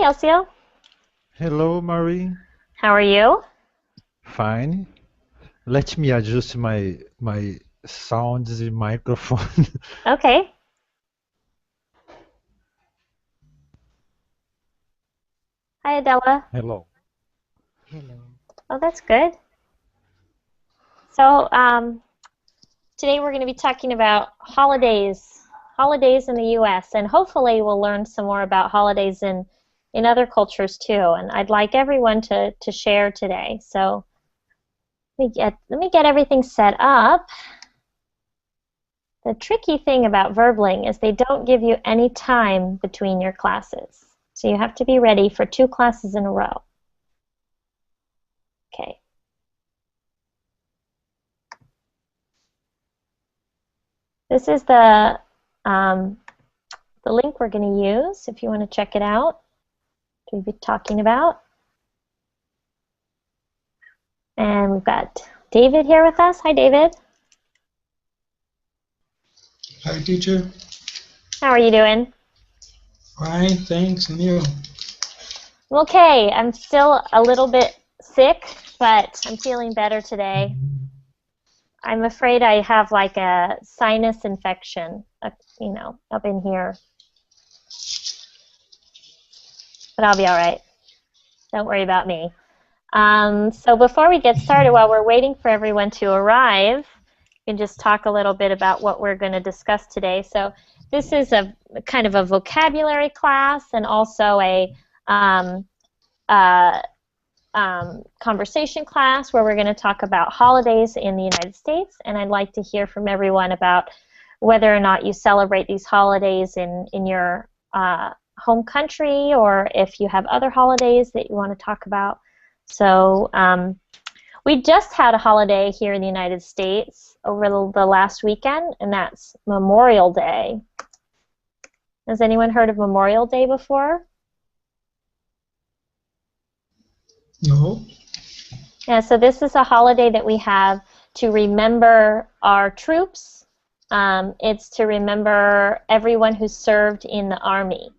Elcio. Hello, Maureen. How are you? Fine. Let me adjust my sounds and microphone. Okay. Hi, Adela. Hello. Hello. Oh, that's good. So, today we're going to be talking about holidays in the U.S., and hopefully we'll learn some more about holidays in other cultures too. And I'd like everyone to share today. So, let me get everything set up. The tricky thing about Verbling is they don't give you any time between your classes. So you have to be ready for 2 classes in a row. Okay. This is the link we're going to use if you want to check it out. We'll be talking about. And we've got David here with us. Hi, David. Hi, teacher. How are you doing? Fine, thanks, and you? Okay, I'm still a little bit sick, but I'm feeling better today. I'm afraid I have like a sinus infection, up in here. But I'll be all right. Don't worry about me. So before we get started, while we're waiting for everyone to arrive, we can just talk a little bit about what we're going to discuss today. So this is a kind of a vocabulary class and also a uh, conversation class where we're going to talk about holidays in the United States, and I'd like to hear from everyone about whether or not you celebrate these holidays in your home country, or if you have other holidays that you want to talk about. So we just had a holiday here in the United States over the last weekend, and that's Memorial Day. Has anyone heard of Memorial Day before? No. Yeah, so this is a holiday that we have to remember our troops. It's to remember everyone who served in the Army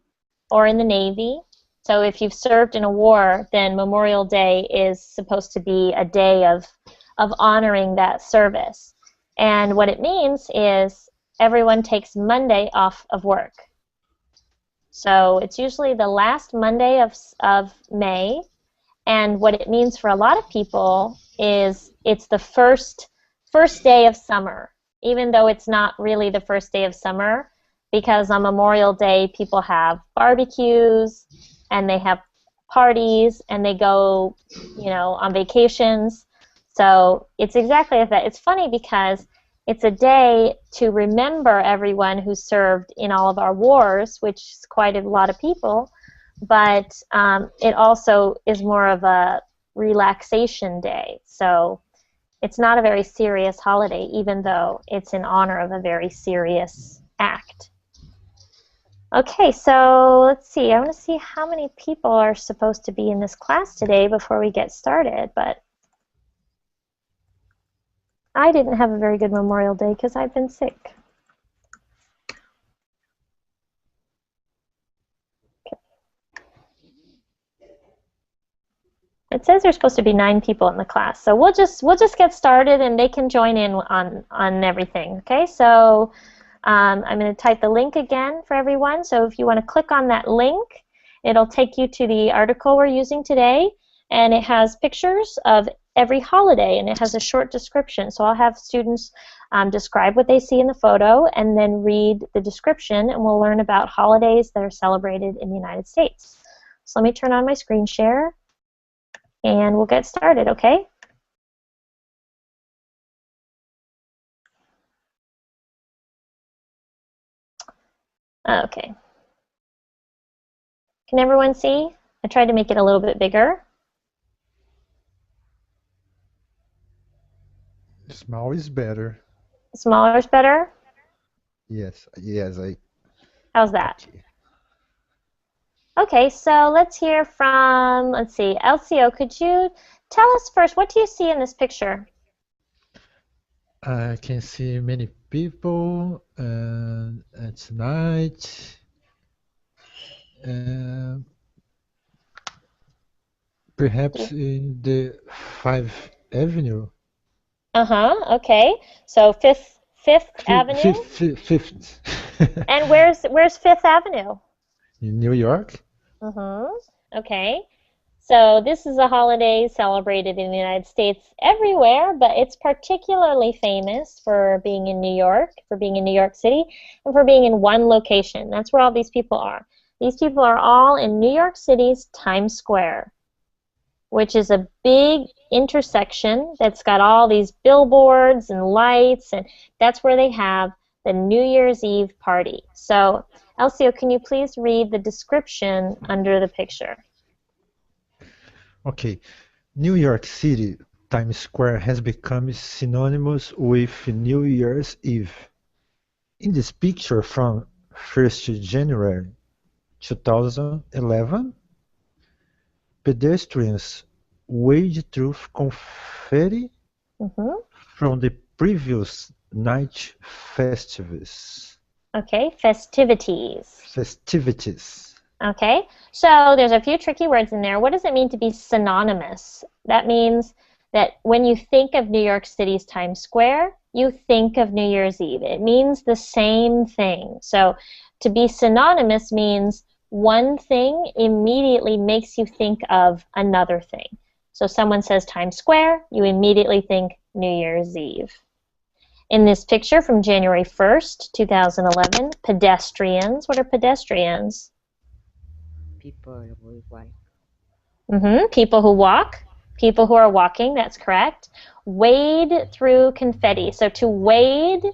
or in the Navy. So if you've served in a war, then Memorial Day is supposed to be a day of honoring that service. And what it means is everyone takes Monday off of work. So it's usually the last Monday of May. And what it means for a lot of people is it's the first day of summer, even though it's not really the first day of summer, because on Memorial Day people have barbecues and they have parties and they go, on vacations. So it's exactly like that. It's funny because it's a day to remember everyone who served in all of our wars, which is quite a lot of people. But it also is more of a relaxation day. So it's not a very serious holiday, even though it's in honor of a very serious act. Okay, so let's see. I want to see how many people are supposed to be in this class today before we get started. But I didn't have a very good Memorial Day because I've been sick. It says there's supposed to be 9 people in the class, so we'll just get started, and they can join in on everything. Okay, so I'm going to type the link again for everyone. So if you want to click on that link, it'll take you to the article we're using today, and it has pictures of every holiday, and it has a short description. So I'll have students describe what they see in the photo, and then read the description, and we'll learn about holidays that are celebrated in the United States. So let me turn on my screen share. And we'll get started, okay? Okay. Can everyone see? I tried to make it a little bit bigger. Small is better. Smaller is better? Yes, yes, How's that? okay. Okay, so let's hear from, let's see, Elcio, could you tell us first, what do you see in this picture? I can see many people, and it's night. Uh, Perhaps in the 5th Avenue. Okay. So Fifth Avenue. Fifth. And where's Fifth Avenue? In New York? Okay. So this is a holiday celebrated in the United States everywhere, but it's particularly famous for being in New York, for being in New York City, and for being in one location. That's where all these people are. These people are all in New York City's Times Square, which is a big intersection that's got all these billboards and lights, and that's where they have the New Year's Eve party. So, Elcio, can you please read the description under the picture? Okay. New York City Times Square has become synonymous with New Year's Eve. In this picture from 1st January 2011, pedestrians wade through confetti from the previous night Okay, festivities. festivities. Okay, so there's a few tricky words in there. What does it mean to be synonymous? That means that when you think of New York City's Times Square, you think of New Year's Eve. It means the same thing. So to be synonymous means one thing immediately makes you think of another thing. So someone says Times Square, you immediately think New Year's Eve. In this picture from January 1st, 2011, pedestrians. What are pedestrians? People who walk. People who walk, people who are walking, that's correct. Wade through confetti. So to wade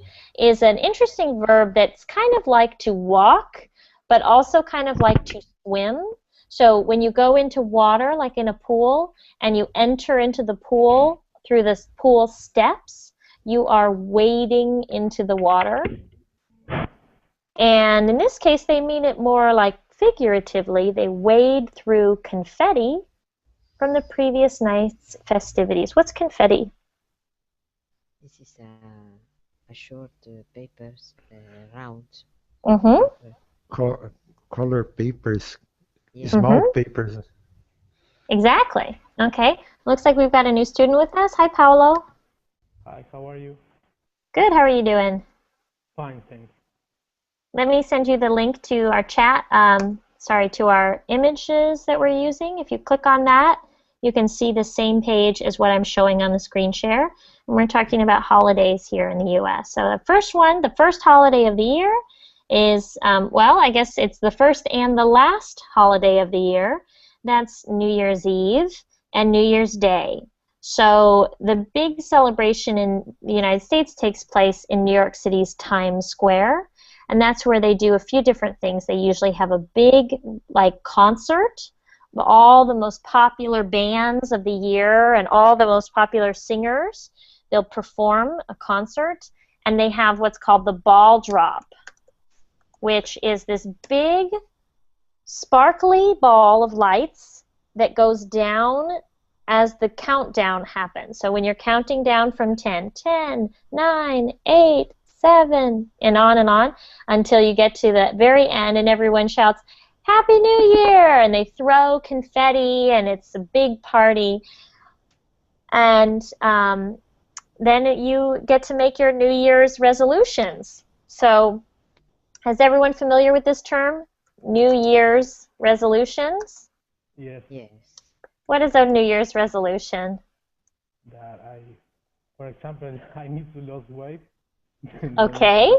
is an interesting verb that's kind of like to walk, but also kind of like to swim. So when you go into water, like in a pool, and you enter into the pool through the pool steps, you are wading into the water. And in this case, they mean it more like figuratively. They wade through confetti from the previous night's festivities. What's confetti? This is a short papers, round. Color papers, Yeah. small papers. Exactly. Okay. Looks like we've got a new student with us. Hi, Paolo. Hi, how are you? Good. How are you doing? Fine, thanks. Let me send you the link to our chat, to our images that we're using. If you click on that, you can see the same page as what I'm showing on the screen share. And we're talking about holidays here in the U.S. So the first one, the first holiday of the year is, well, I guess it's the first and the last holiday of the year. That's New Year's Eve and New Year's Day. So the big celebration in the United States takes place in New York City's Times Square. And that's where they do a few different things. They usually have a big, like, concert. All the most popular bands of the year and all the most popular singers, they'll perform a concert. And they have what's called the ball drop, which is this big, sparkly ball of lights that goes down as the countdown happens. So when you're counting down from 10, 9, 8, 7, and on until you get to the very end and everyone shouts, Happy New Year! And they throw confetti and it's a big party. And then you get to make your New Year's resolutions. So is everyone familiar with this term? New Year's resolutions? Yes, Yes. What is a New Year's resolution? for example, I need to lose weight. Okay.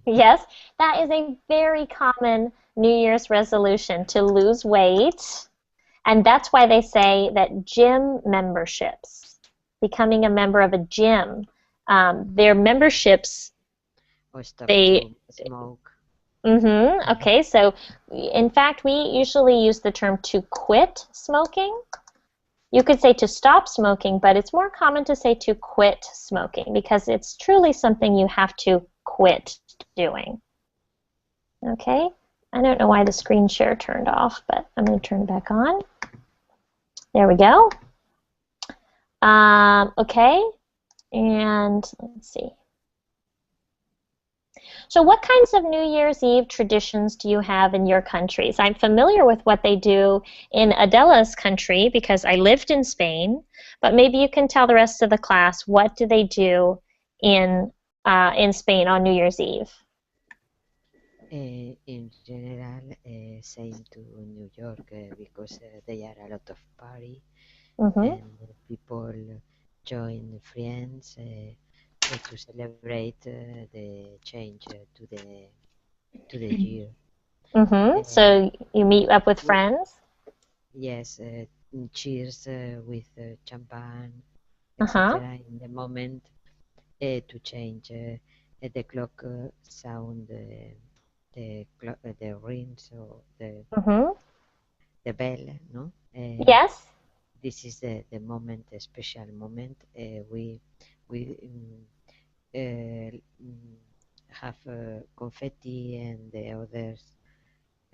Yes, that is a very common New Year's resolution, to lose weight. And that's why they say that gym memberships, becoming a member of a gym, their memberships, Or stop they... to smoke. Okay, so in fact, we usually use the term to quit smoking. You could say to stop smoking, but it's more common to say to quit smoking because it's truly something you have to quit doing. Okay, I don't know why the screen share turned off, but I'm going to turn it back on. There we go. Okay, and let's see. So what kinds of New Year's Eve traditions do you have in your countries? I'm familiar with what they do in Adela's country because I lived in Spain, but maybe you can tell the rest of the class, what do they do in Spain on New Year's Eve? In general, same to New York because there are a lot of party Mm-hmm. and people join friends to celebrate the change to the year. Mm-hmm. So you meet up with we- friends? yes, cheers with champagne, Uh-huh. etc. In the moment to change the clock sound, the rings or Mm-hmm. the bell, no? Yes. This is the moment, a special moment. We have confetti and the others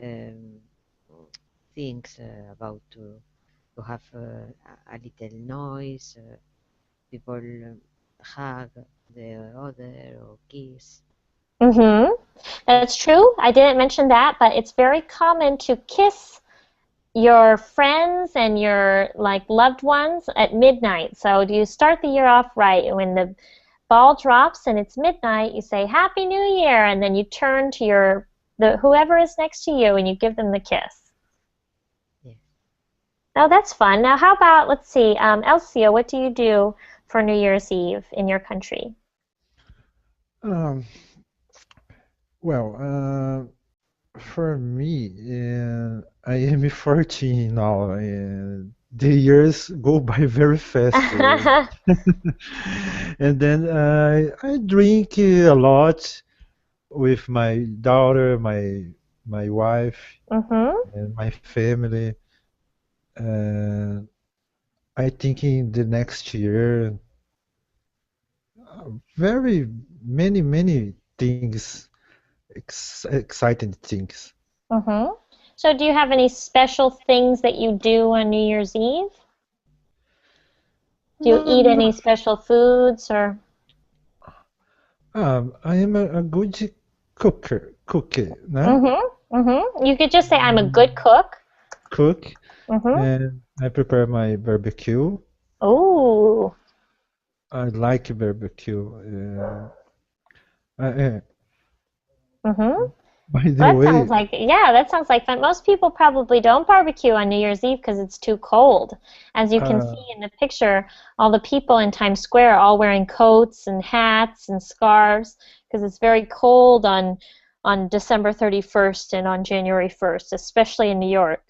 um, things about to have a little noise. People hug the other or kiss. Mm-hmm. That's true. I didn't mention that, but it's very common to kiss your friends and your loved ones at midnight. So do you start the year off right? When the ball drops and it's midnight, you say Happy New Year, and then you turn to whoever is next to you and you give them the kiss. Yes. Oh, that's fun. Now, how about, let's see, Elcio, what do you do for New Year's Eve in your country? Um, well, for me, I am 14 now, and the years go by very fast. And then I drink a lot with my daughter, my wife, Mm-hmm. and my family. And I think in the next year, very many things, exciting things. Mm-hmm. So do you have any special things that you do on New Year's Eve? Do you eat No, any special foods or? I am a good cooker, no? Mm-hmm. Mm-hmm. You could just say I'm a good cook. Cook, Mm-hmm. and I prepare my barbecue. Ooh. I like barbecue. Uh, Mm-hmm. by the That sounds way, like, yeah, that sounds like fun. Most people probably don't barbecue on New Year's Eve because it's too cold. As you can uh, see in the picture, all the people in Times Square are all wearing coats and hats and scarves because it's very cold on December 31st and on January 1st, especially in New York.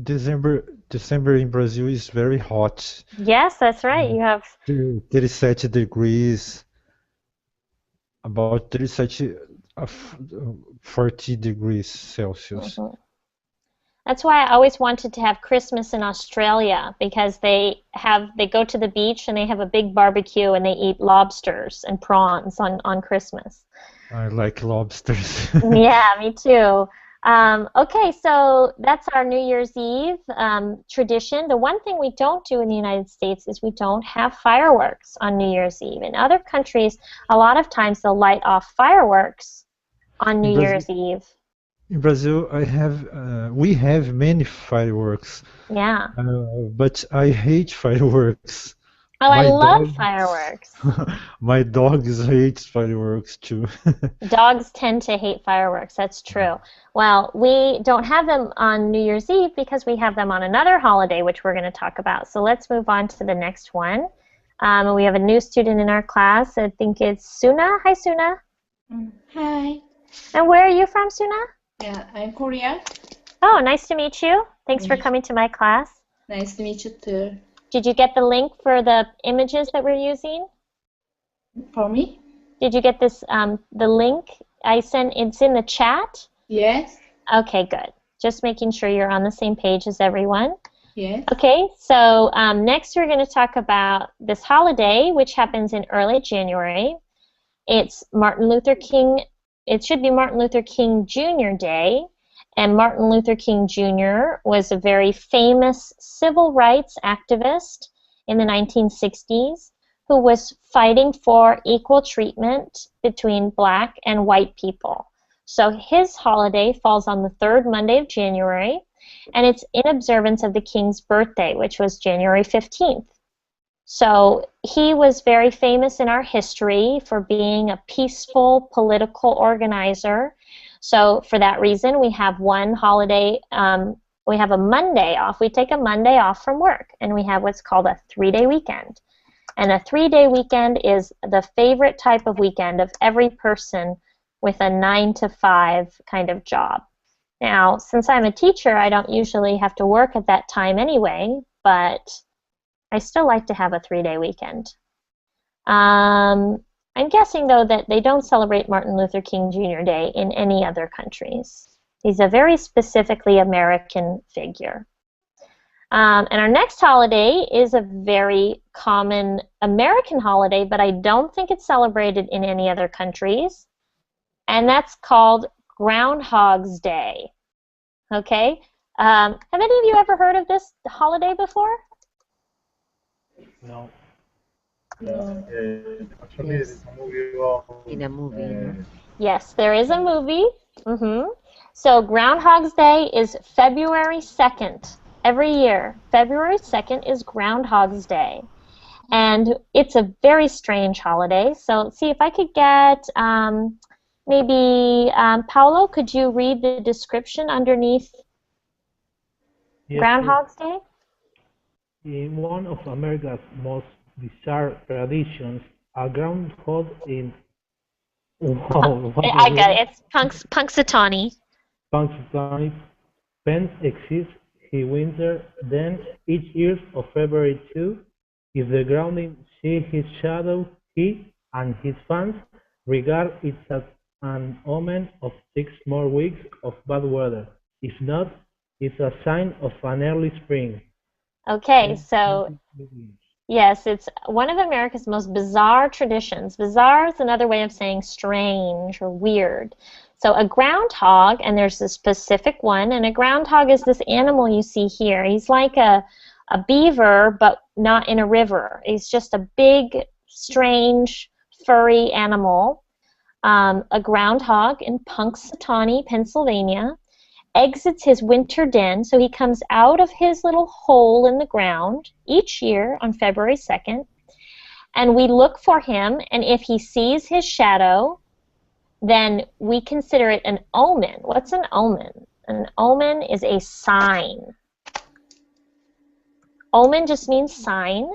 December in Brazil is very hot. Yes, that's right. You have 37 degrees, about 37, 40 degrees Celsius. mhm. That's why I always wanted to have Christmas in Australia because they go to the beach and they have a big barbecue and they eat lobsters and prawns on Christmas. I like lobsters. Yeah, me too. Okay, so that's our New Year's Eve tradition. The one thing we don't do in the United States is we don't have fireworks on New Year's Eve. In other countries, a lot of times they'll light off fireworks on In New Brazil, Year's Eve. in Brazil, we have many fireworks, Yeah. but I hate fireworks. Oh, I My love dog, fireworks. my dogs hate fireworks too. Dogs tend to hate fireworks, that's true. Well, we don't have them on New Year's Eve because we have them on another holiday, which we're going to talk about. So let's move on to the next one. We have a new student in our class. I think it's Suna. Hi, Suna. Hi. And where are you from, Suna? Yeah, I'm Korean. Oh, nice to meet you. Thanks for coming to my class. Nice to meet you too. Did you get the link for the images that we're using? For me? Did you get this, the link I sent? It's in the chat. Yes. Okay, good. Just making sure you're on the same page as everyone. Yes. Okay, so next we're going to talk about this holiday, which happens in early January. It's Martin Luther King. It should be Martin Luther King Jr. Day. And Martin Luther King Jr. was a very famous civil rights activist in the 1960s who was fighting for equal treatment between black and white people. So his holiday falls on the third Monday of January, and it's in observance of the king's birthday, which was January 15th. So he was very famous in our history for being a peaceful political organizer. So for that reason, we have one holiday, we have a Monday off. We take a Monday off from work, and we have what's called a 3-day weekend. And a 3-day weekend is the favorite type of weekend of every person with a 9-to-5 kind of job. Now, since I'm a teacher, I don't usually have to work at that time anyway, but I still like to have a 3-day weekend. I'm guessing, though, that they don't celebrate Martin Luther King Jr. Day in any other countries. He's a very specifically American figure. And our next holiday is a very common American holiday, but I don't think it's celebrated in any other countries, and that's called Groundhog's Day. Okay? Have any of you ever heard of this holiday before? No. Actually, Yes. there's a movie about In a movie, no? Yes, there is a movie. So Groundhog's Day is February 2nd. Every year, February 2nd is Groundhog's Day. And it's a very strange holiday. So let's see if I could get maybe Paolo, could you read the description underneath Yes, Groundhog's Day? in one of America's most bizarre traditions, a groundhog in wow, what I was got it. It's Punxsutawney. Punxsutawney Pens exists. He winter. Then each year of February 2, if the grounding see his shadow, he and his fans regard it as an omen of 6 more weeks of bad weather. If not, it's a sign of an early spring. Okay, so yes, it's one of America's most bizarre traditions. Bizarre is another way of saying strange or weird. So a groundhog, and there's a specific one, and a groundhog is this animal you see here. He's like a beaver, but not in a river. He's just a big, strange, furry animal. A groundhog in Punxsutawney, Pennsylvania, exits his winter den, so he comes out of his little hole in the ground each year on February 2nd, and we look for him, and if he sees his shadow, then we consider it an omen. What's an omen? An omen is a sign. Omen just means sign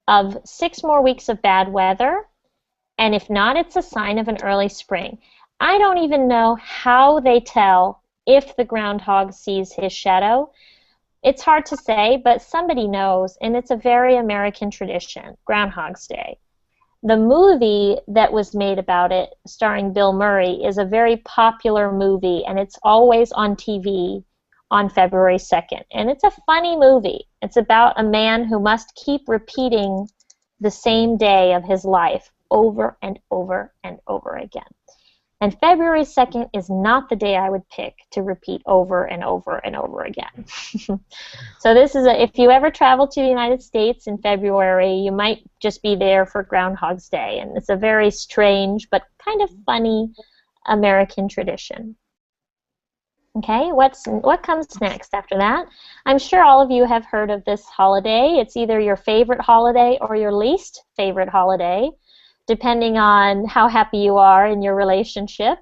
of 6 more weeks of bad weather, and if not, it's a sign of an early spring. I don't even know how they tell if the groundhog sees his shadow. It's hard to say, but somebody knows, and it's a very American tradition, Groundhog's Day. The movie that was made about it, starring Bill Murray, is a very popular movie, and it's always on TV on February 2nd. And it's a funny movie. It's about a man who must keep repeating the same day of his life over and over and over again. And February 2nd is not the day I would pick to repeat over and over and over again. So this is if you ever travel to the United States in February, you might just be there for Groundhog's Day. And it's a very strange but kind of funny American tradition. Okay, what comes next after that? I'm sure all of you have heard of this holiday. It's either your favorite holiday or your least favorite holiday, depending on how happy you are in your relationship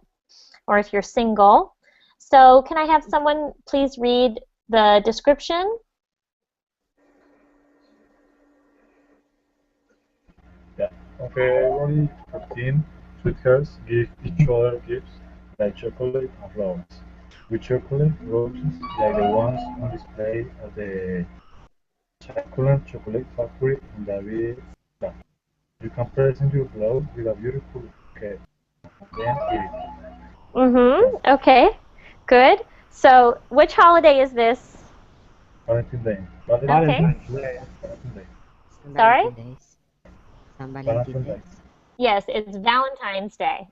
or if you're single. So can I have someone please read the description? Yeah. On February 14, sweethearts give each other gifts like chocolate and flowers. With chocolate roaches like the ones on display at the Succulent Chocolate Factory in David. You can present your love with a beautiful cake and then eat it. Okay, good. So which holiday is this? Valentine's Day. Okay. Valentine's Day. Valentine's Day. San Sorry? Valentin Days. San Valentin Valentine's Day. Days. Yes, it's Valentine's Day.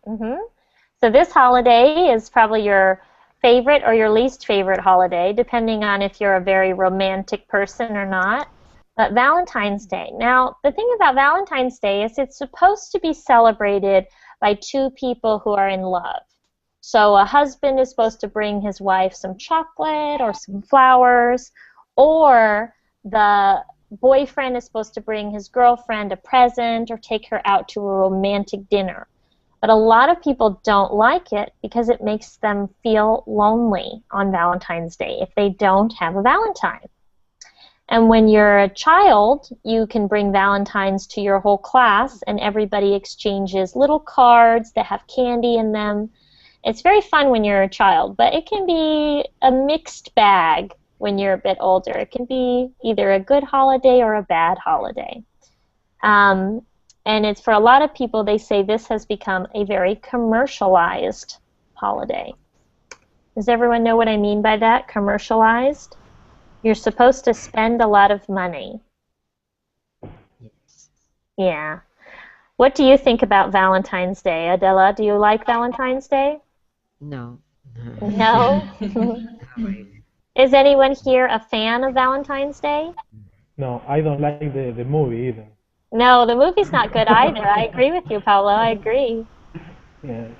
So this holiday is probably your favorite or your least favorite holiday, depending on if you're a very romantic person or not. Valentine's Day. Now, the thing about Valentine's Day is it's supposed to be celebrated by two people who are in love. So a husband is supposed to bring his wife some chocolate or some flowers, or the boyfriend is supposed to bring his girlfriend a present or take her out to a romantic dinner. But a lot of people don't like it because it makes them feel lonely on Valentine's Day if they don't have a Valentine. And when you're a child, you can bring Valentines to your whole class and everybody exchanges little cards that have candy in them. It's very fun when you're a child, but it can be a mixed bag when you're a bit older. It can be either a good holiday or a bad holiday. And it's for a lot of people, they say this has become a very commercialized holiday. Does everyone know what I mean by that, commercialized? You're supposed to spend a lot of money. Yes. Yeah. What do you think about Valentine's Day? Adela, do you like Valentine's Day? No. No? Not really. Is anyone here a fan of Valentine's Day? No, I don't like the movie either. No, the movie's not good either. I agree with you, Paulo. I agree. Yes.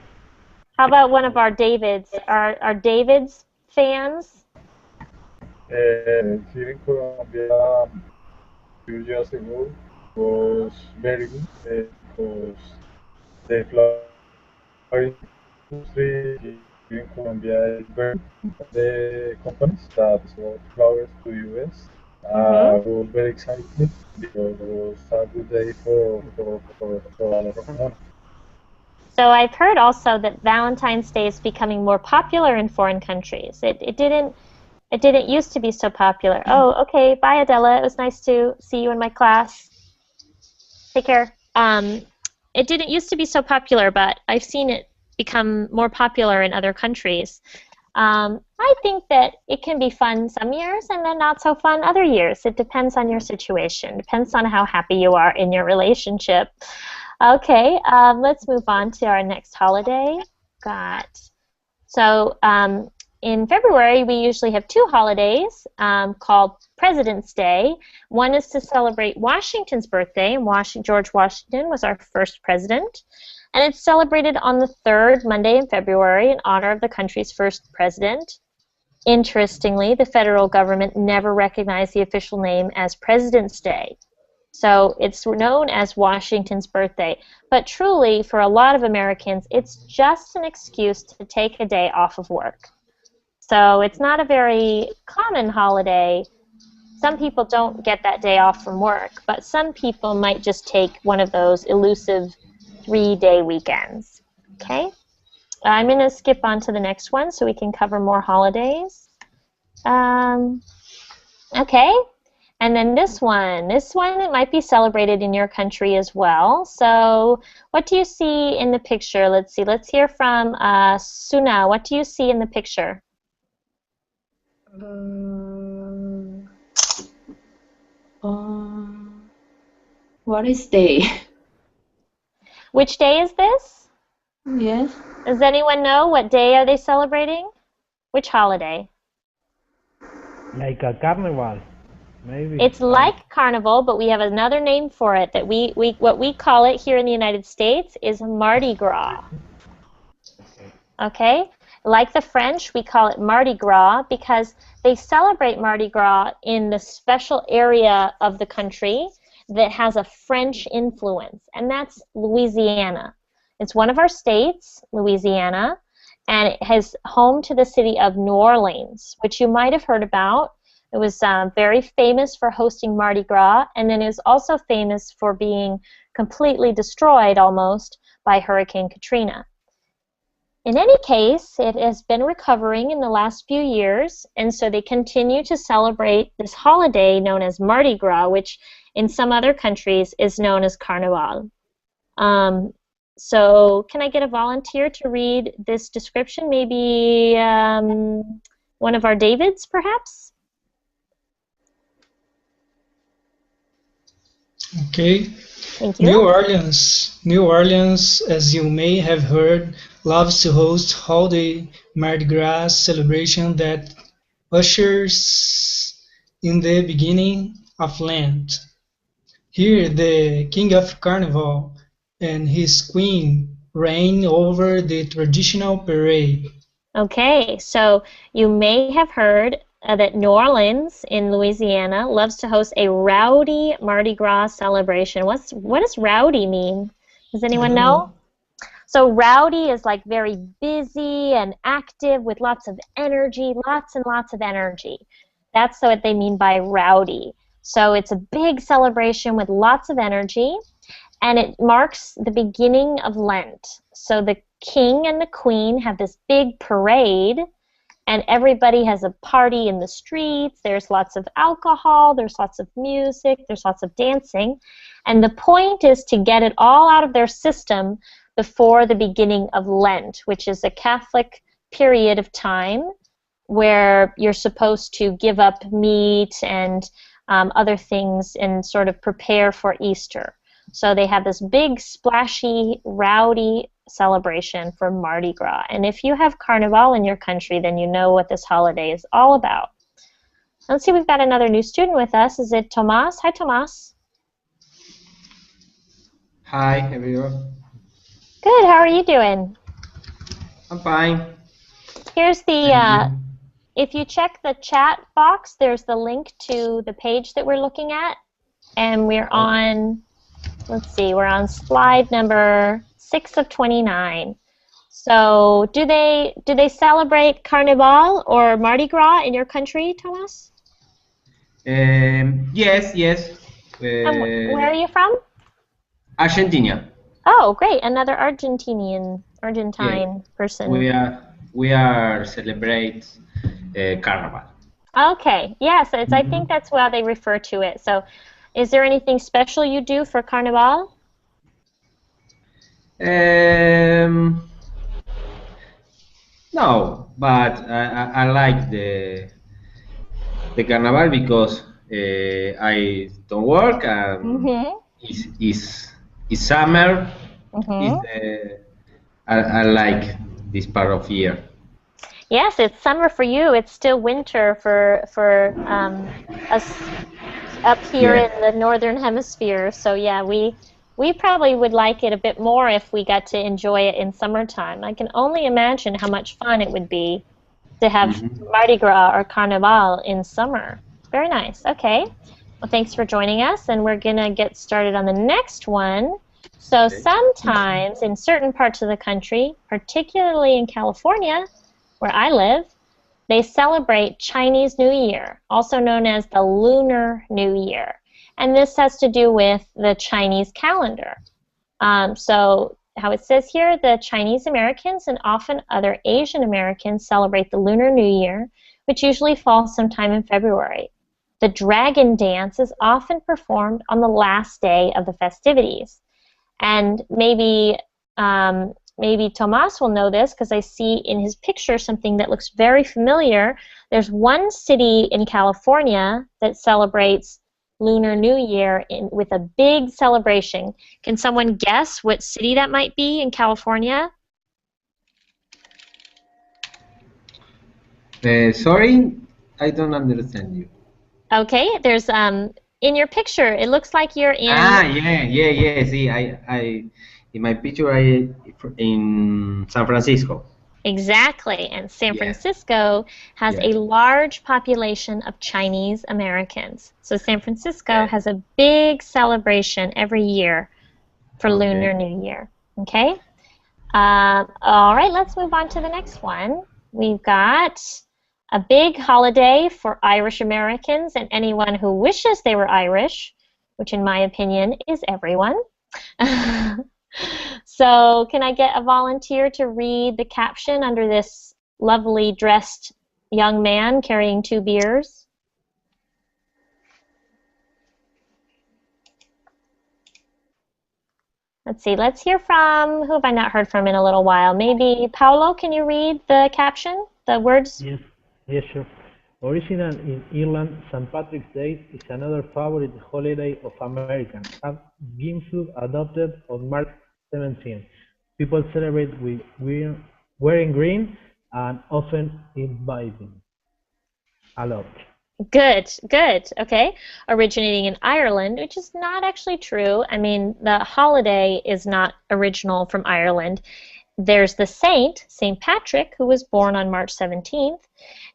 How about one of our Davids? Are Davids fans? Here in Colombia, few years ago was very good because the flower industry here in Colombia is very good. The companies that export flowers to US was very excited because it was a good day for a lot of money. So I've heard also that Valentine's Day is becoming more popular in foreign countries. It didn't used to be so popular. Oh, okay. Bye, Adela. It was nice to see you in my class. Take care. It didn't used to be so popular, but I've seen it become more popular in other countries. I think that it can be fun some years and then not so fun other years. It depends on your situation. Depends on how happy you are in your relationship. Okay, let's move on to our next holiday. In February, we usually have two holidays called President's Day. One is to celebrate Washington's birthday, and George Washington was our first president. And it's celebrated on the third Monday in February in honor of the country's first president. Interestingly, the federal government never recognized the official name as President's Day. So it's known as Washington's birthday. But truly, for a lot of Americans, it's just an excuse to take a day off of work. So it's not a very common holiday. Some people don't get that day off from work, but some people might just take one of those elusive 3-day weekends. Okay? I'm going to skip on to the next one so we can cover more holidays. Okay. And then this one it might be celebrated in your country as well. So what do you see in the picture? Let's see. Let's hear from Suna. What do you see in the picture? What is day? Which day is this? Yes. Does anyone know what day are they celebrating? Which holiday? Like a carnival, maybe. It's like carnival, but we have another name for it that what we call it here in the United States is Mardi Gras. Okay? Like the French, we call it Mardi Gras because they celebrate Mardi Gras in the special area of the country that has a French influence, and that's Louisiana. It's one of our states, Louisiana, and it has home to the city of New Orleans, which you might have heard about. It was very famous for hosting Mardi Gras, and then it was also famous for being completely destroyed almost by Hurricane Katrina. In any case, it has been recovering in the last few years, and so they continue to celebrate this holiday known as Mardi Gras, which in some other countries is known as Carnival. So can I get a volunteer to read this description? Maybe one of our Davids, perhaps? Okay. Thank you. New Orleans, as you may have heard, loves to host holiday Mardi Gras celebration that ushers in the beginning of Lent. Here, the king of Carnival and his queen reign over the traditional parade. Okay, so you may have heard that New Orleans in Louisiana loves to host a rowdy Mardi Gras celebration. What does rowdy mean? Does I anyone don't know? know. So rowdy is like very busy and active with lots of energy, lots and lots of energy. That's what they mean by rowdy. So it's a big celebration with lots of energy, and it marks the beginning of Lent. So the king and the queen have this big parade, and everybody has a party in the streets. There's lots of alcohol, there's lots of music, there's lots of dancing. And the point is to get it all out of their system before the beginning of Lent, which is a Catholic period of time where you're supposed to give up meat and other things and sort of prepare for Easter. So they have this big, splashy, rowdy celebration for Mardi Gras. And if you have Carnival in your country, then you know what this holiday is all about. Let's see, we've got another new student with us. Is it Tomas? Hi, Tomas. Hi, everyone. Good. How are you doing? I'm fine. Here's Thank the, you. if you check the chat box, there's the link to the page that we're looking at. And we're on, let's see, we're on slide number 6 of 29. So do they celebrate Carnival or Mardi Gras in your country, Tomas? Yes, yes. And where are you from? Argentina. Oh, great. Another Yeah, Argentine person. we are celebrate Carnival. Okay. Yes, it's, I think that's how they refer to it. So is there anything special you do for Carnival? No, but I like the Carnival because I don't work and Mm-hmm. it's summer. Is Mm-hmm. I like this part of year. Yes, it's summer for you. It's still winter for us up here Yeah. in the northern hemisphere. So yeah, we probably would like it a bit more if we got to enjoy it in summertime. I can only imagine how much fun it would be to have Mhm. Mardi Gras or Carnival in summer. Very nice. Okay. Well, thanks for joining us, and we're gonna get started on the next one. So Okay. sometimes in certain parts of the country, particularly in California, where I live, they celebrate Chinese New Year, also known as the Lunar New Year. And this has to do with the Chinese calendar. So how it says here, the Chinese Americans and often other Asian Americans celebrate the Lunar New Year, which usually falls sometime in February. The dragon dance is often performed on the last day of the festivities. And maybe Tomas will know this because I see in his picture something that looks very familiar. There's one city in California that celebrates Lunar New Year with a big celebration. Can someone guess what city that might be in California? Sorry, I don't understand you. Okay, there's in your picture, it looks like you're in Yeah. See, in my picture, I in San Francisco. exactly, and San Yeah, Francisco has yeah. a large population of Chinese Americans. So San Francisco Okay, has a big celebration every year for Lunar okay. New Year. Okay? All right, let's move on to the next one. We've got a big holiday for Irish Americans and anyone who wishes they were Irish, which in my opinion is everyone. So can I get a volunteer to read the caption under this lovely dressed young man carrying 2 beers? Let's see, let's hear from, who have I not heard from in a little while? Maybe Paolo, can you read the caption, the words? Yes, yes, sure. Original in Ireland, St. Patrick's Day is another favorite holiday of Americans, have been adopted on March 17. People celebrate with wearing green and often imbibing a lot. Good, good. Okay. Originating in Ireland, which is not actually true. I mean, the holiday is not original from Ireland. There's the saint, St. Patrick, who was born on March 17th,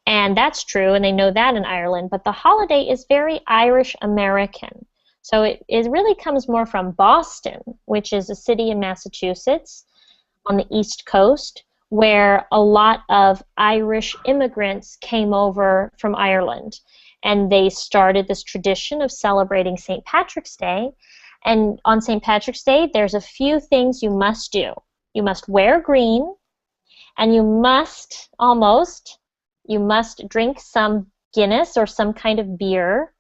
and that's true, and they know that in Ireland, but the holiday is very Irish American. So it really comes more from Boston, which is a city in Massachusetts on the East Coast, where a lot of Irish immigrants came over from Ireland. And they started this tradition of celebrating St. Patrick's Day. And on St. Patrick's Day, there's a few things you must do. You must wear green, and you must drink some Guinness or some kind of beer.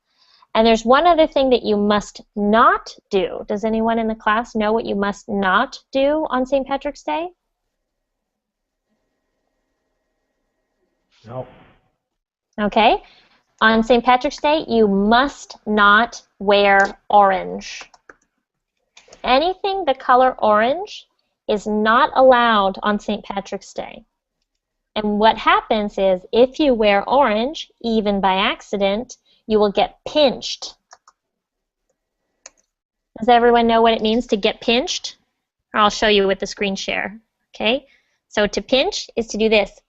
And there's one other thing that you must not do. Does anyone in the class know what you must not do on St. Patrick's Day? No. Okay. On St. Patrick's Day, you must not wear orange. Anything the color orange is not allowed on St. Patrick's Day. And what happens is, if you wear orange, even by accident, you will get pinched. Does everyone know what it means to get pinched? Or I'll show you with the screen share. Okay? So to pinch is to do this.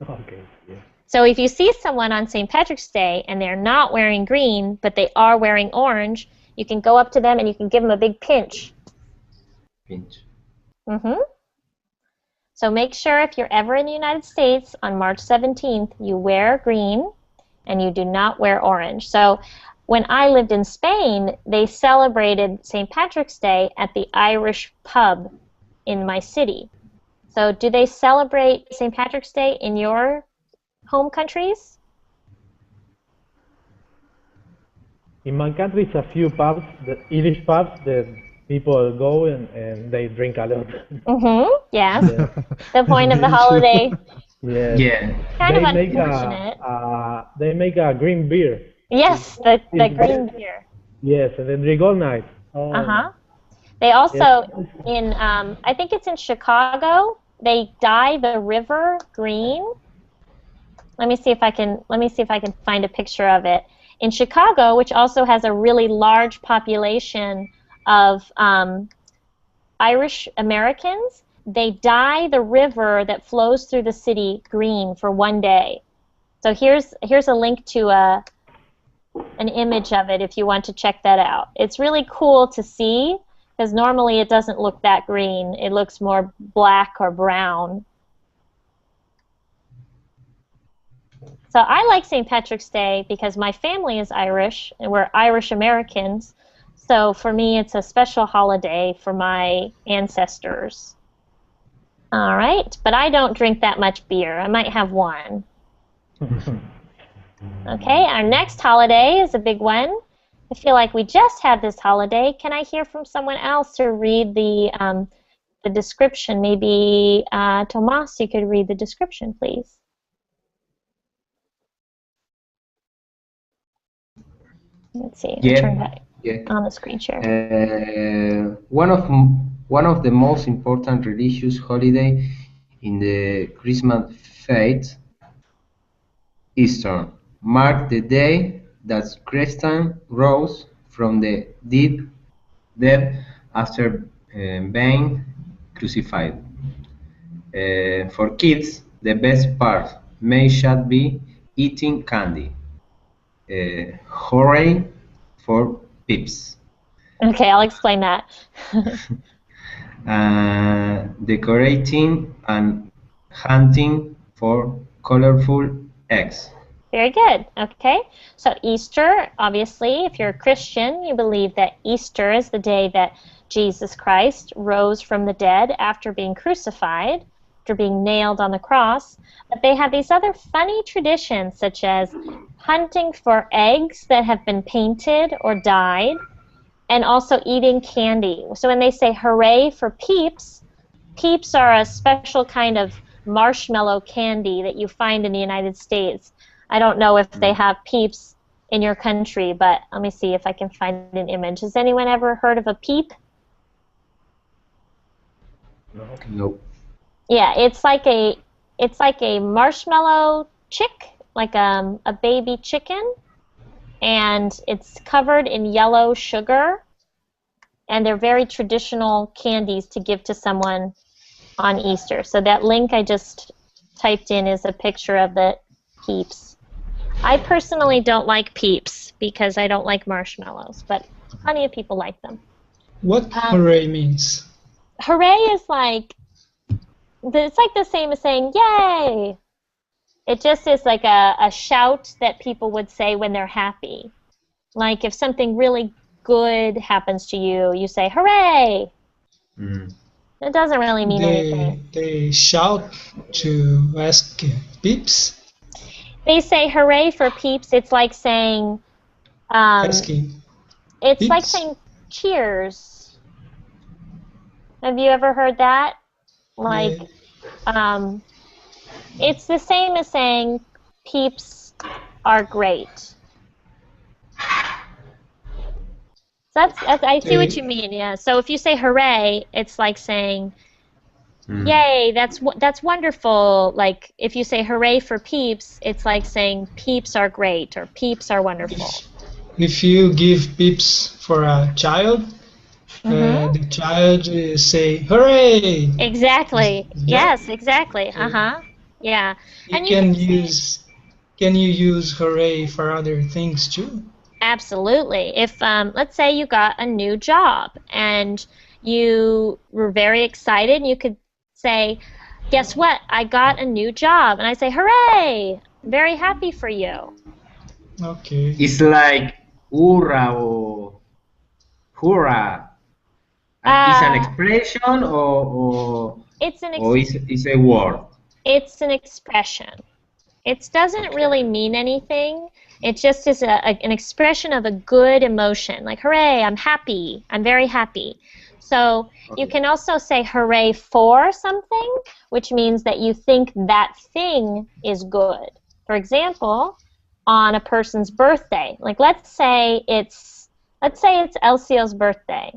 Okay. Yeah. So if you see someone on St. Patrick's Day and they're not wearing green, but they are wearing orange, you can go up to them and you can give them a big pinch. Pinch. So make sure if you're ever in the United States on March 17th, you wear green and you do not wear orange. So when I lived in Spain, they celebrated St. Patrick's Day at the Irish pub in my city. So do they celebrate St. Patrick's Day in your home countries? In my country, it's a few pubs, the Irish pubs, that people go and they drink a lot. Yes. Yeah. The point of the holiday. Yeah. Yeah. Kind of They make unfortunate. they make a green beer. Yes, the green beer. Yes, and then drink all night. Oh. They also, Yes. in I think it's in Chicago, they dye the river green. Let me see if I can find a picture of it. In Chicago, which also has a really large population of Irish Americans, they dye the river that flows through the city green for one day. So here's a link to an image of it if you want to check that out. It's really cool to see, because normally it doesn't look that green. It looks more black or brown. So I like St. Patrick's Day because my family is Irish, and we're Irish Americans. So for me, it's a special holiday for my ancestors. All right, but I don't drink that much beer. I might have one. Okay, our next holiday is a big one. I feel like we just had this holiday. Can I hear from someone else to read the description? Maybe Tomas, you could read the description, please. Let's see. Yeah. Turn that Yeah. on the screen share. One of the most important religious holiday in the Christmas faith, Easter, marked the day that Christ rose from the dead after being crucified. For kids, the best part may should be eating candy. Hooray for pips. Okay, I'll explain that. Decorating and hunting for colorful eggs. Very good. Okay. So Easter, obviously, if you're a Christian, you believe that Easter is the day that Jesus Christ rose from the dead after being crucified, after being nailed on the cross. But they have these other funny traditions, such as hunting for eggs that have been painted or dyed, and also eating candy. So when they say hooray for peeps, peeps are a special kind of marshmallow candy that you find in the United States. I don't know if they have peeps in your country, but let me see if I can find an image. Has anyone ever heard of a peep? Nope. Yeah, it's like a marshmallow chick, like a baby chicken, and it's covered in yellow sugar, and they're very traditional candies to give to someone on Easter. So that link I just typed in is a picture of the Peeps. I personally don't like Peeps because I don't like marshmallows, but plenty of people like them. What hooray means? Hooray is like, it's like the same as saying yay. It just is like a shout that people would say when they're happy. Like if something really good happens to you, you say hooray. Mm. It doesn't really mean anything. They shout to ask peeps, They say hooray for Peeps. It's like saying, asking it's like peeps. saying cheers. Have you ever heard that? Like, it's the same as saying Peeps are great. That's I see what you mean. Yeah. So if you say hooray, it's like saying, yay, that's wonderful. Like if you say hooray for Peeps, it's like saying Peeps are great or Peeps are wonderful. If you give peeps for a child, the child will say hooray. Exactly. Yes, exactly. Yeah. And you can can you use hooray for other things too? absolutely. If let's say you got a new job and you were very excited, you could say, guess what? I got a new job. And I say, hooray! I'm very happy for you. Okay. It's like hurrah or hurrah. Is an expression or it's an it's a word? It's an expression. It doesn't really mean anything. It just is an expression of a good emotion, like hooray, I'm happy, I'm very happy. So you can also say hooray for something, which means that you think that thing is good. For example, on a person's birthday, like let's say it's Elsio's birthday.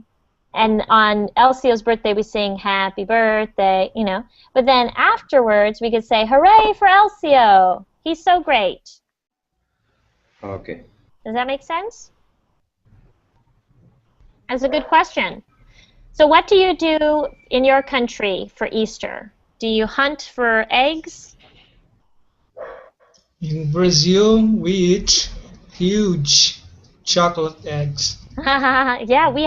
And on Elsio's birthday, we sing happy birthday, you know. But then afterwards, we could say, hooray for Elcio. He's so great. Okay. Does that make sense? That's a good question. So what do you do in your country for Easter? Do you hunt for eggs? In Brazil, we eat huge chocolate eggs. Yeah, we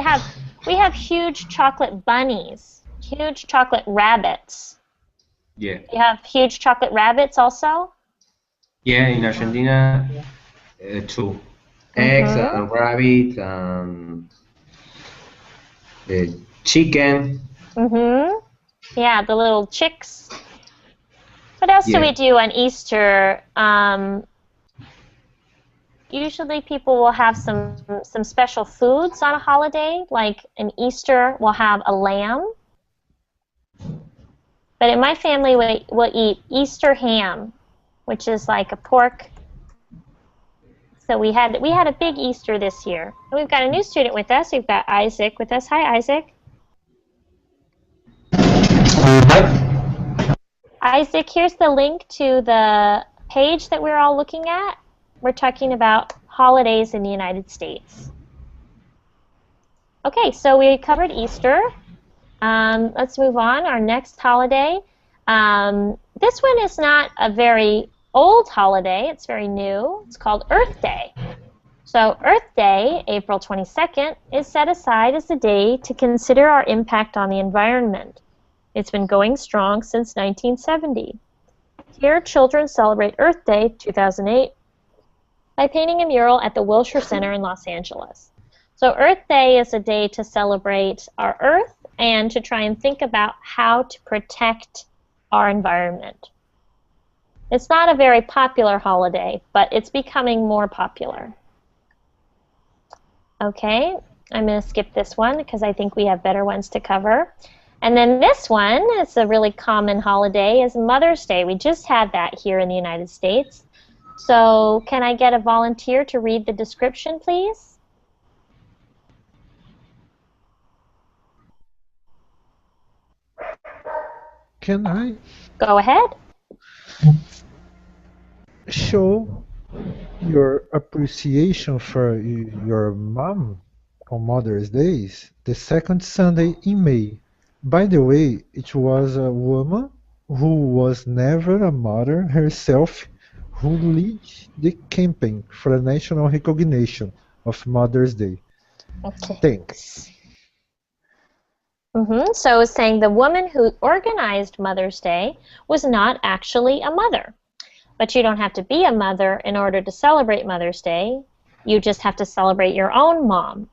have huge chocolate bunnies, huge chocolate rabbits. Yeah. You have huge chocolate rabbits also? Yeah, in Argentina, too. Eggs and rabbit and chicken. Yeah, the little chicks. What else do we do on Easter? Usually people will have some special foods on a holiday, like in Easter we'll have a lamb. But in my family we'll eat Easter ham, which is like a pork. So we had a big Easter this year. And we've got a new student with us. We've got Isaac with us. Hi, Isaac. Isaac, here's the link to the page that we're all looking at. We're talking about holidays in the United States. Okay, so we covered Easter. Let's move on. Our next holiday. This one is not a very old holiday. It's very new. It's called Earth Day. So Earth Day, April 22nd, is set aside as a day to consider our impact on the environment. It's been going strong since 1970. Here, children celebrate Earth Day 2008 by painting a mural at the Wilshire Center in Los Angeles. So Earth Day is a day to celebrate our Earth and to try and think about how to protect our environment. It's not a very popular holiday, but it's becoming more popular. Okay, I'm going to skip this one because I think we have better ones to cover. And then this one, it's a really common holiday, is Mother's Day. We just had that here in the United States. So can I get a volunteer to read the description, please? Can I? Go ahead. show your appreciation for your mom on Mother's Day, the second Sunday in May. By the way, it was a woman who was never a mother herself who led the campaign for the national recognition of Mother's Day. Okay. Thanks. So it's saying the woman who organized Mother's Day was not actually a mother. But you don't have to be a mother in order to celebrate Mother's Day. You just have to celebrate your own mom.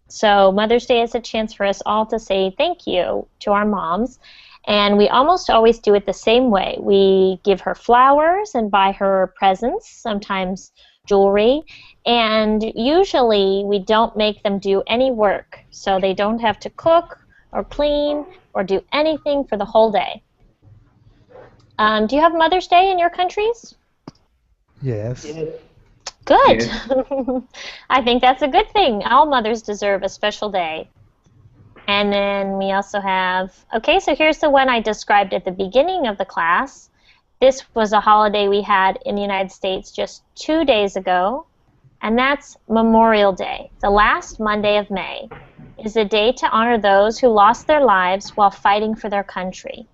So Mother's Day is a chance for us all to say thank you to our moms. And we almost always do it the same way. We give her flowers and buy her presents, sometimes jewelry. And usually we don't make them do any work. So they don't have to cook or clean or do anything for the whole day. Do you have Mother's Day in your countries? Yes. Good. Yes. I think that's a good thing. All mothers deserve a special day. And then we also have, okay, so here's the one I described at the beginning of the class. This was a holiday we had in the United States just 2 days ago, and that's Memorial Day. The last Monday of May is a day to honor those who lost their lives while fighting for their country.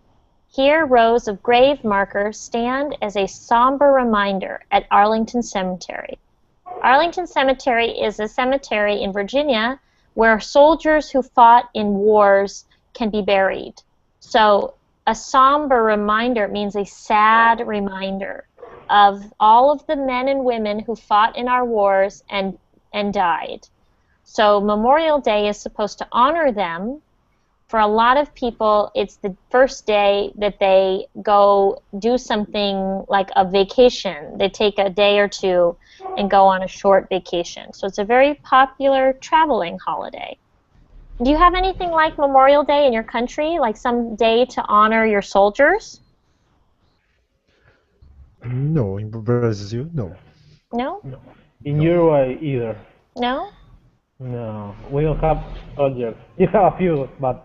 Here, rows of grave markers stand as a somber reminder at Arlington Cemetery. Arlington Cemetery is a cemetery in Virginia where soldiers who fought in wars can be buried. So a somber reminder means a sad reminder of all of the men and women who fought in our wars and died. So Memorial Day is supposed to honor them. For a lot of people, it's the first day that they go do something like a vacation. They take a day or two and go on a short vacation. So it's a very popular traveling holiday. Do you have anything like Memorial Day in your country, like some day to honor your soldiers? No, in Brazil, no. No? In Uruguay, either. No? No, we don't have soldiers. We have a few, but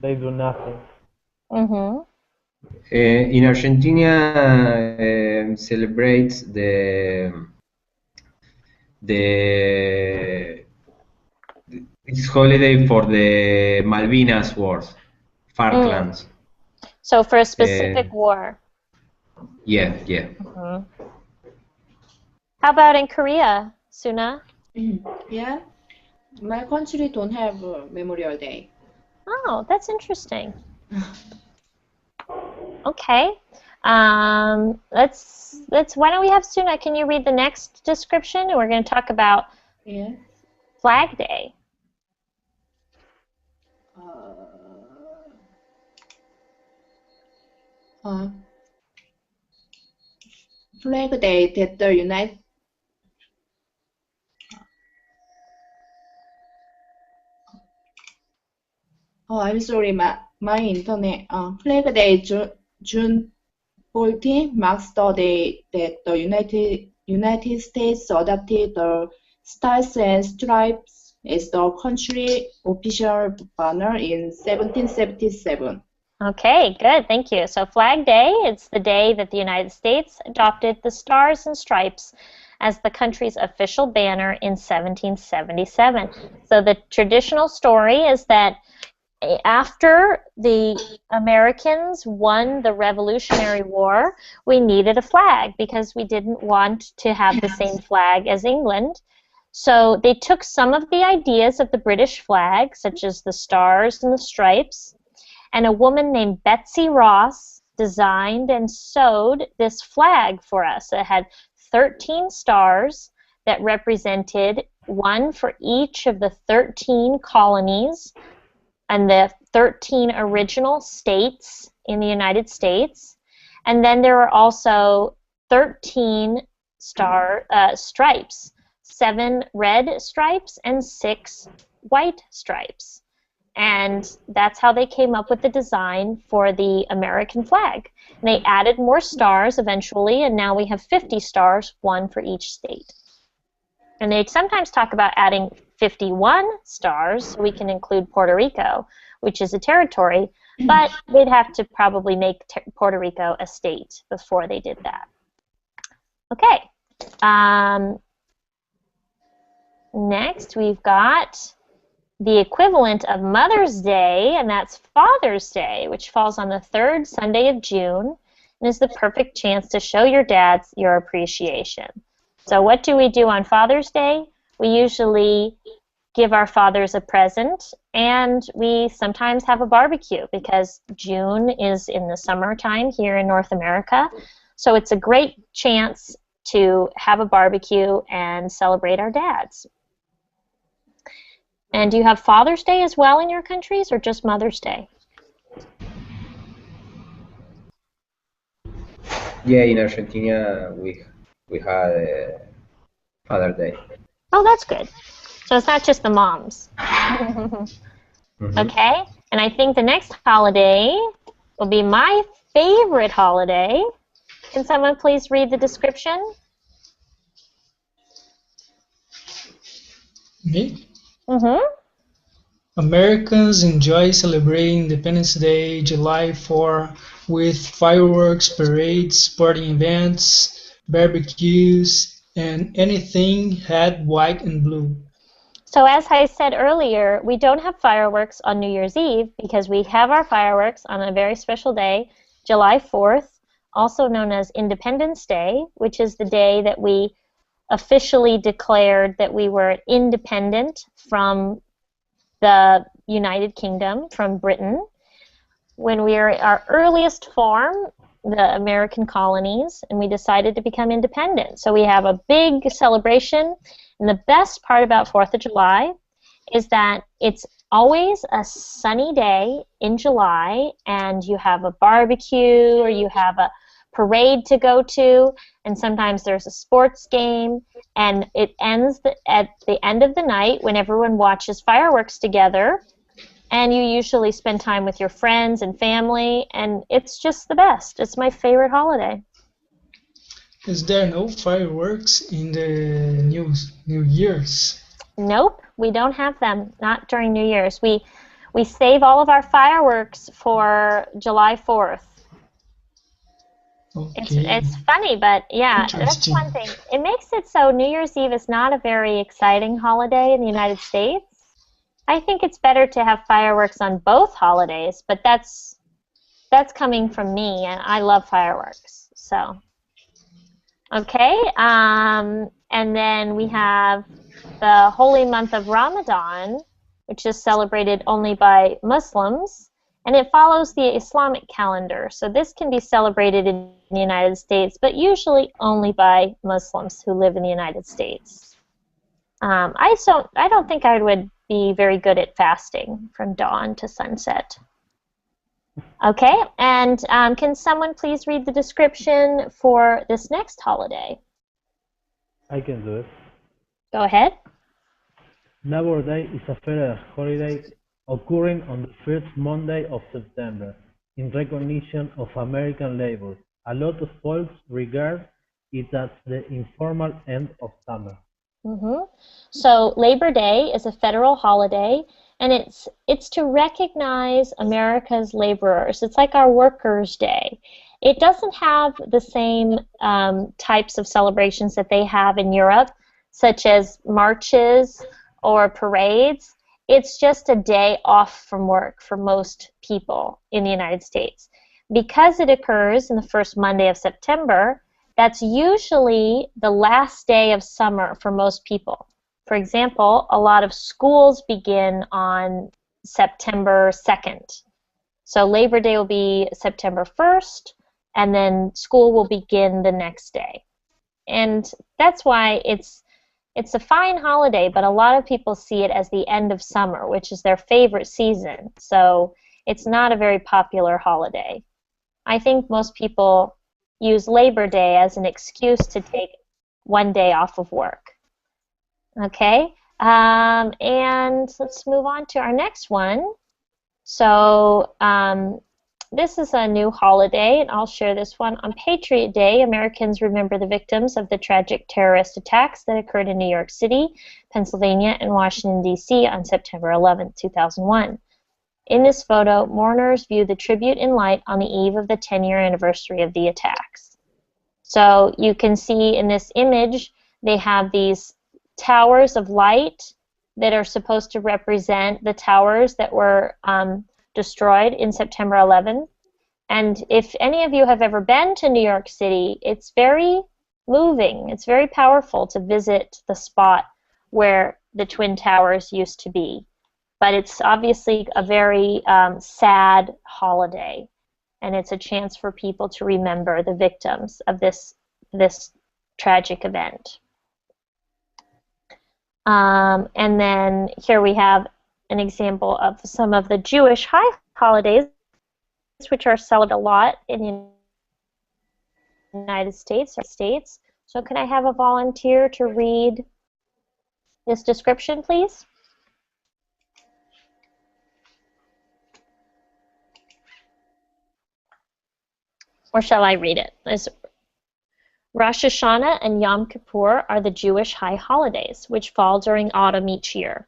they do nothing. In Argentina, celebrates the it's holiday for the Malvinas Wars, Falklands. So for a specific war. Yeah. How about in Korea, Suna? Yeah, my country don't have Memorial Day. Oh, that's interesting. Okay. Let's. Why don't we have Suna? Can you read the next description? We're going to talk about Yeah. Flag Day. Flag Day that the United I'm sorry, my internet. Flag Day, June 14, marks the day that the United States adopted the Stars and Stripes as the country official banner in 1777. Okay, good. Thank you. So Flag Day, it's the day that the United States adopted the Stars and Stripes as the country's official banner in 1777. So the traditional story is that after the Americans won the Revolutionary War, we needed a flag because we didn't want to have the same flag as England. So they took some of the ideas of the British flag, such as the stars and the stripes, and a woman named Betsy Ross designed and sewed this flag for us. It had 13 stars that represented one for each of the 13 colonies and the 13 original states in the United States. And then there were also 13 stripes, 7 red stripes and 6 white stripes. And that's how they came up with the design for the American flag. And they added more stars eventually, and now we have 50 stars, 1 for each state. And they sometimes talk about adding 51 stars, so we can include Puerto Rico, which is a territory, but they'd have to probably make Puerto Rico a state before they did that. Okay. Next, we've got the equivalent of Mother's Day, and that's Father's Day, which falls on the third Sunday of June and is the perfect chance to show your dads your appreciation. So what do we do on Father's Day? We usually give our fathers a present, and we sometimes have a barbecue because June is in the summertime here in North America. So it's a great chance to have a barbecue and celebrate our dads. And do you have Father's Day as well in your countries, or just Mother's Day? Yeah, in Argentina we had Father Day. Oh, that's good. So it's not just the moms. Okay, and I think the next holiday will be my favorite holiday. Can someone please read the description? Me? Mm-hmm. Americans enjoy celebrating Independence Day, July 4, with fireworks, parades, sporting events, barbecues, and anything red, white, and blue. So as I said earlier, we don't have fireworks on New Year's Eve because we have our fireworks on a very special day, July 4th, also known as Independence Day, which is the day that we officially declared that we were independent from the United Kingdom, from Britain. When we were our earliest form, the American colonies, and we decided to become independent. So we have a big celebration. And the best part about 4th of July is that it's always a sunny day in July, and you have a barbecue or you have a parade to go to, and sometimes there's a sports game, and it ends at the end of the night when everyone watches fireworks together, and you usually spend time with your friends and family, and it's just the best. It's my favorite holiday. Is there no fireworks in the New Year's? Nope, we don't have them. Not during New Year's. We save all of our fireworks for July 4th. Okay. It's funny, but yeah, that's Interesting. one thing. It makes it so New Year's Eve is not a very exciting holiday in the United States. I think it's better to have fireworks on both holidays, but that's coming from me, and I love fireworks. So, okay, and then we have the holy month of Ramadan, which is celebrated only by Muslims, and it follows the Islamic calendar. So this can be celebrated in the United States, but usually only by Muslims who live in the United States. I don't think I would be very good at fasting from dawn to sunset. Okay, and can someone please read the description for this next holiday? I can do it. Go ahead. Labor Day is a federal holiday occurring on the first Monday of September in recognition of American labor. A lot of folks regard it as the informal end of summer. So Labor Day is a federal holiday, and it's to recognize America's laborers. It's like our Workers' Day. It doesn't have the same types of celebrations that they have in Europe, such as marches or parades. It's just a day off from work for most people in the United States. Because it occurs in the first Monday of September, that's usually the last day of summer for most people. For example, a lot of schools begin on September 2nd. So Labor Day will be September 1st, and then school will begin the next day. And that's why it's a fine holiday, but a lot of people see it as the end of summer, which is their favorite season. So it's not a very popular holiday. I think most people use Labor Day as an excuse to take one day off of work. Okay, and let's move on to our next one. So this is a new holiday, and I'll share this one. On Patriot Day, Americans remember the victims of the tragic terrorist attacks that occurred in New York City, Pennsylvania, and Washington, D.C. on September 11, 2001. In this photo, mourners view the tribute in light on the eve of the 10-year anniversary of the attacks. So you can see in this image, they have these towers of light that are supposed to represent the towers that were destroyed in September 11. And if any of you have ever been to New York City, it's very moving. It's very powerful to visit the spot where the Twin Towers used to be. But it's obviously a very sad holiday, and it's a chance for people to remember the victims of this tragic event. And then here we have an example of some of the Jewish high holidays, which are celebrated a lot in the United States. So can I have a volunteer to read this description, please? Or shall I read it? Rosh Hashanah and Yom Kippur are the Jewish high holidays, which fall during autumn each year.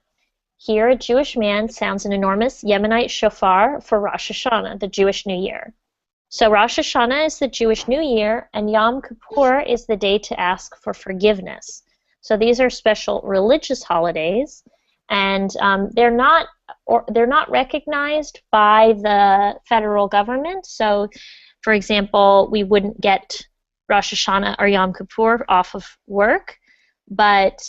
Here, a Jewish man sounds an enormous Yemenite shofar for Rosh Hashanah, the Jewish New Year. So Rosh Hashanah is the Jewish New Year, and Yom Kippur is the day to ask for forgiveness. So these are special religious holidays, and they're not recognized by the federal government. So, for example, we wouldn't get Rosh Hashanah or Yom Kippur off of work, but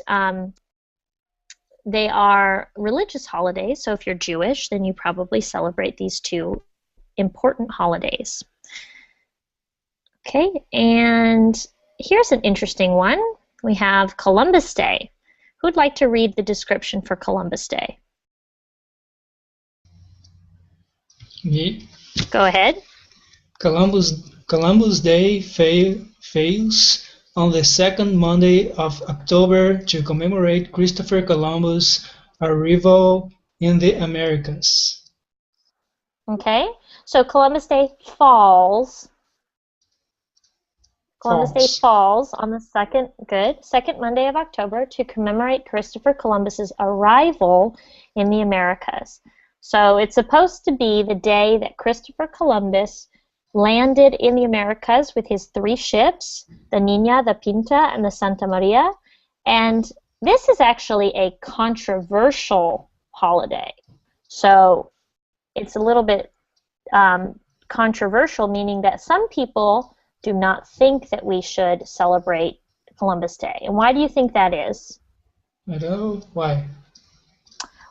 they are religious holidays. So if you're Jewish, then you probably celebrate these two important holidays. Okay, and here's an interesting one. We have Columbus Day. Who'd like to read the description for Columbus Day? Me. Go ahead. Columbus Day falls on the second Monday of October to commemorate Christopher Columbus' arrival in the Americas. Okay, so Columbus Day falls. Columbus Day falls on the second Monday of October to commemorate Christopher Columbus's arrival in the Americas. So it's supposed to be the day that Christopher Columbus landed in the Americas with his 3 ships, the Niña, the Pinta, and the Santa Maria. And this is actually a controversial holiday. So it's a little bit controversial, meaning that some people do not think that we should celebrate Columbus Day. And why do you think that is? I don't know. Why?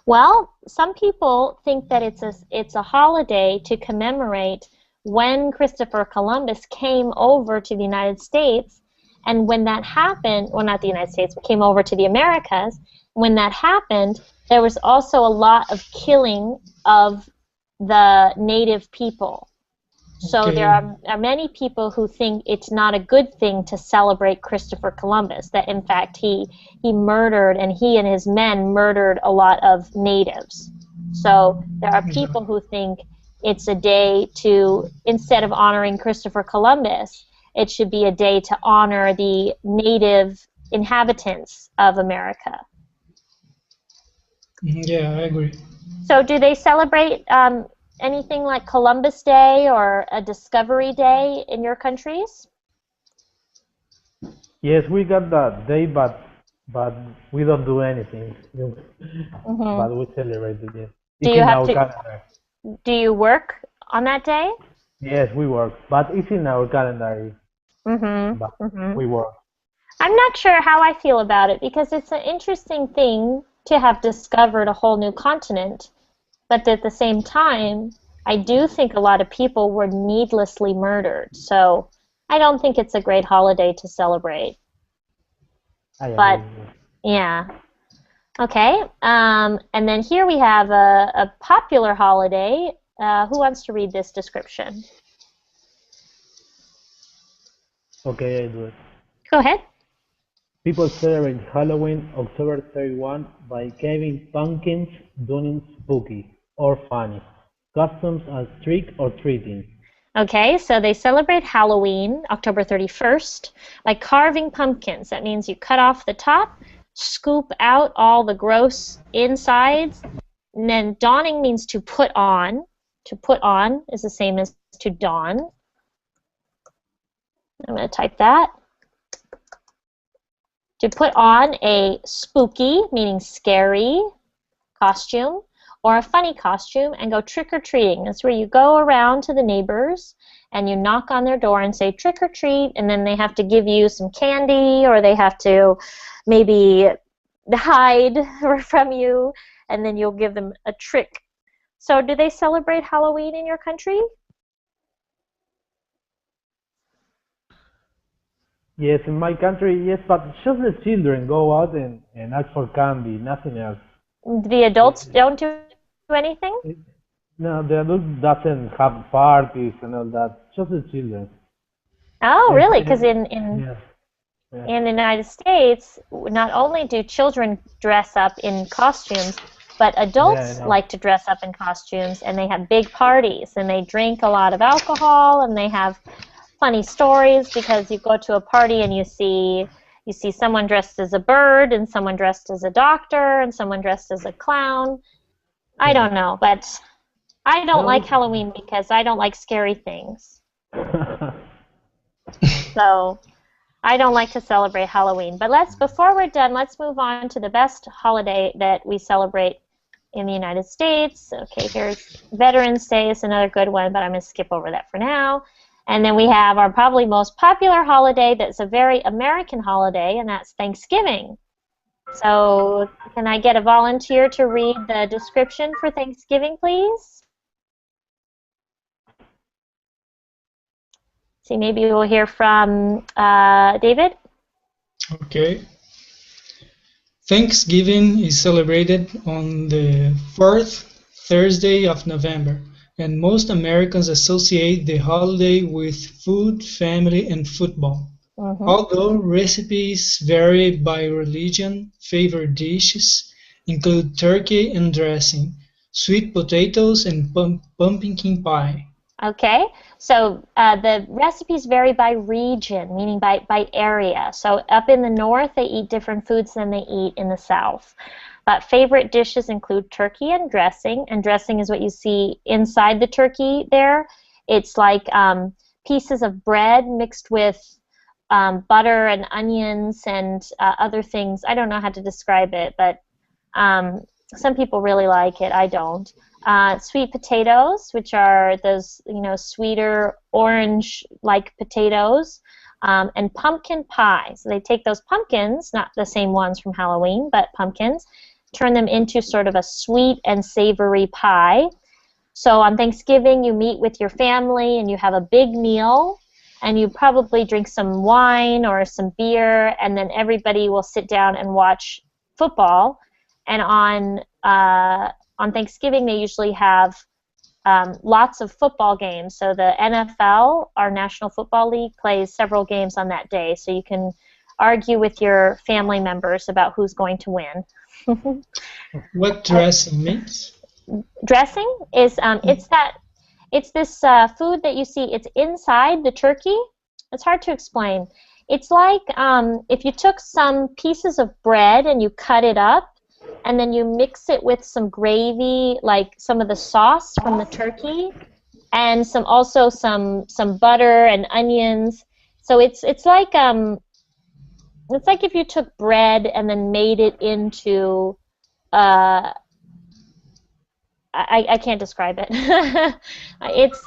Well, some people think that it's a holiday to commemorate when Christopher Columbus came over to the United States, and when that happened, well, not the United States, but came over to the Americas, when that happened, there was also a lot of killing of the native people. So Okay. there are many people who think it's not a good thing to celebrate Christopher Columbus, that in fact he murdered, and he and his men murdered a lot of natives. So there are people who think it's a day to, instead of honoring Christopher Columbus, it should be a day to honor the native inhabitants of America. Yeah, I agree. So do they celebrate anything like Columbus Day or a Discovery Day in your countries? Yes, we got that day, but we don't do anything. But we celebrate it. Yes. Do It's you in have our to? calendar. Do you work on that day? Yes, we work, but it's in our calendar. Mm-hmm. But Mm-hmm. we work. I'm not sure how I feel about it, because it's an interesting thing to have discovered a whole new continent, but at the same time, I do think a lot of people were needlessly murdered. So I don't think it's a great holiday to celebrate. But yeah. Okay. And then here we have a popular holiday. Who wants to read this description? Okay, I do it. Go ahead. People celebrate Halloween October 31 by carving pumpkins, doing spooky or funny. Customs are trick or treating. Okay, so they celebrate Halloween, October 31st, by carving pumpkins. That means you cut off the top, scoop out all the gross insides, and then donning means to put on. To put on is the same as to don. I'm going to type that. To put on a spooky, meaning scary, costume, or a funny costume and go trick-or-treating. That's where you go around to the neighbors and you knock on their door and say trick or treat, and then they have to give you some candy, or they have to maybe hide from you, and then you'll give them a trick. So do they celebrate Halloween in your country? Yes, in my country, yes, but just the children go out and ask for candy, nothing else. The adults don't do anything? No, the adult doesn't have parties and all that, just the children. Oh, really? Because in Yeah. in the United States, not only do children dress up in costumes, but adults Yeah, I know. like to dress up in costumes, and they have big parties, and they drink a lot of alcohol, and they have funny stories because you go to a party and you see someone dressed as a bird, and someone dressed as a doctor, and someone dressed as a clown. I don't know, but I don't No, like Halloween because I don't like scary things. So I don't like to celebrate Halloween. But before we're done, let's move on to the best holiday that we celebrate in the United States. Okay, here's Veterans Day is another good one, but I'm going to skip over that for now. And then we have our probably most popular holiday that's a very American holiday, and that's Thanksgiving. So can I get a volunteer to read the description for Thanksgiving, please? See, maybe we'll hear from David. Okay. Thanksgiving is celebrated on the fourth Thursday of November, and most Americans associate the holiday with food, family, and football. Although recipes vary by religion, favorite dishes include turkey and dressing, sweet potatoes, and pumpkin pie. Okay, so the recipes vary by region, meaning by area. So up in the north, they eat different foods than they eat in the south. But favorite dishes include turkey and dressing is what you see inside the turkey there. It's like pieces of bread mixed with butter and onions and other things. I don't know how to describe it, but some people really like it. I don't. Sweet potatoes, which are those sweeter orange-like potatoes, and pumpkin pie. So they take those pumpkins, not the same ones from Halloween, but pumpkins, turn them into sort of a sweet and savory pie. So on Thanksgiving, you meet with your family and you have a big meal, and you probably drink some wine or some beer, and then everybody will sit down and watch football. And on Thanksgiving, they usually have lots of football games. So the NFL, our National Football League, plays several games on that day. So you can argue with your family members about who's going to win. What dressing means? Dressing is it's this food that you see. It's inside the turkey. It's hard to explain. It's like if you took some pieces of bread and you cut it up, and then you mix it with some gravy, like some of the sauce from the turkey, and also some butter and onions. So it's like if you took bread and then made it into I can't describe it. Is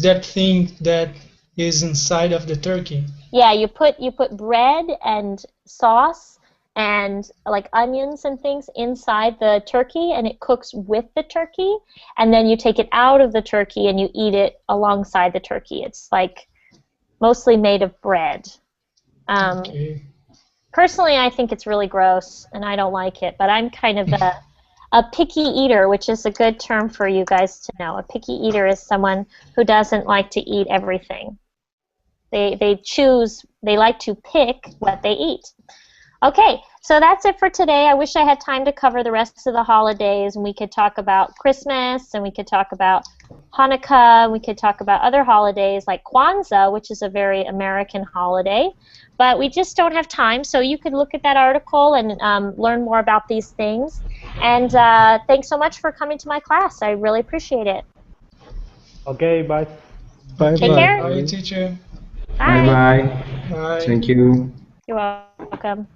that thing that is inside of the turkey? Yeah, you put bread and sauce and like onions and things inside the turkey, and it cooks with the turkey, and then you take it out of the turkey and you eat it alongside the turkey. It's like mostly made of bread. Okay. Personally, I think it's really gross and I don't like it, but I'm kind of a picky eater, which is a good term for you guys to know. A picky eater is someone who doesn't like to eat everything. They like to pick what they eat. Okay, so that's it for today. I wish I had time to cover the rest of the holidays, and we could talk about Christmas, and we could talk about Hanukkah, and we could talk about other holidays like Kwanzaa, which is a very American holiday. But we just don't have time, so you could look at that article and learn more about these things. And thanks so much for coming to my class. I really appreciate it. Okay, bye. Bye Take bye. care. Bye, teacher. Bye Bye. bye. Bye. Thank you. You're welcome.